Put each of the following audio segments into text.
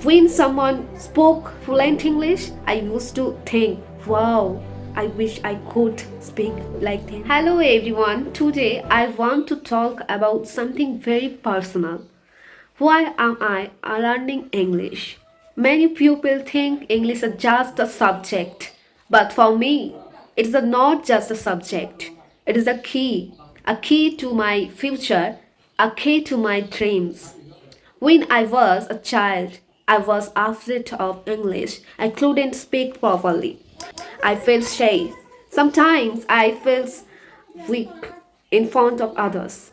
When someone spoke fluent English, I used to think, wow, I wish I could speak like them. Hello everyone, today I want to talk about something very personal. Why am I learning English? Many people think English is just a subject, but for me, it is not just a subject. It is a key to my future, a key to my dreams. When I was a child, I was afraid of English. I couldn't speak properly. I felt shy. Sometimes I felt weak in front of others.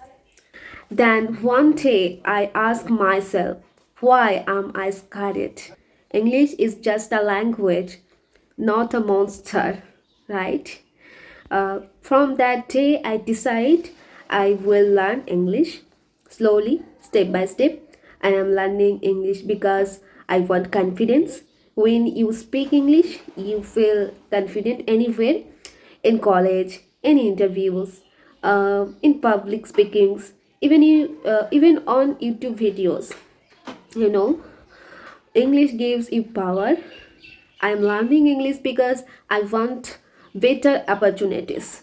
Then one day I asked myself, why am I scared? English is just a language, not a monster, right? From that day, I decided I will learn English slowly, step by step. I am learning English because I want confidence. When you speak English, you feel confident anywhere, in college, in interviews, in public speakings, even on YouTube videos. You know, English gives you power. I am learning English because I want better opportunities,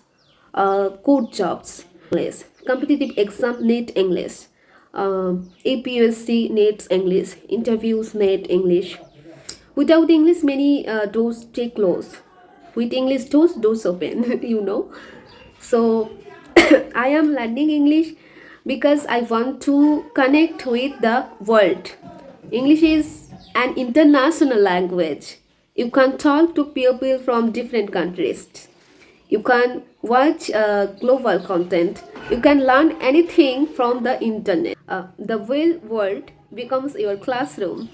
good jobs, English, competitive exam need English, APSC needs English, interviews need English. Without English, many doors stay closed. With English, doors open. So I am learning English because I want to connect with the world. English is an international language. You can talk to people from different countries. You can watch global content. You can learn anything from the internet. The whole world becomes your classroom.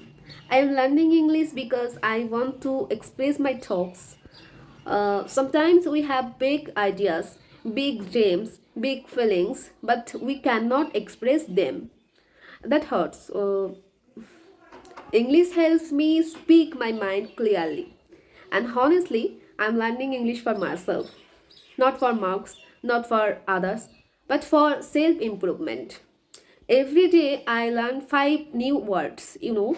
I am learning English because I want to express my thoughts. Sometimes we have big ideas, big dreams, big feelings, but we cannot express them. That hurts. English helps me speak my mind clearly. And honestly, I'm learning English for myself, not for marks, not for others, but for self improvement. Every day I learn five new words, every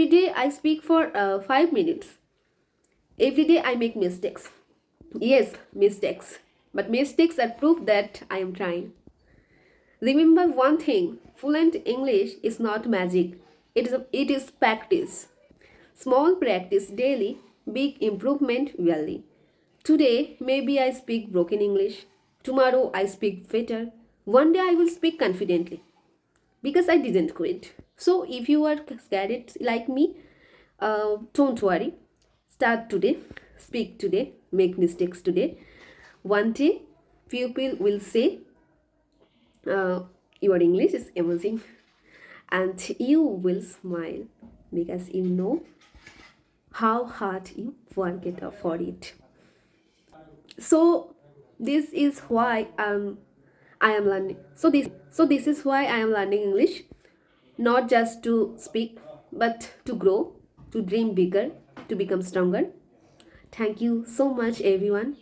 day I speak for 5 minutes. Every day I make mistakes. Yes, mistakes. But mistakes are proof that I am trying. Remember one thing, fluent English is not magic. It is practice. Small practice daily, big improvement yearly. Today, maybe I speak broken English. Tomorrow, I speak better. One day, I will speak confidently because I didn't quit. So, if you are scared like me, don't worry. Start today, speak today, make mistakes today. One day, people will say, your English is amazing, and you will smile because you know how hard you work it for it. So this is why I am learning. So this is why I am learning English, not just to speak, but to grow, to dream bigger, to become stronger. Thank you so much, everyone.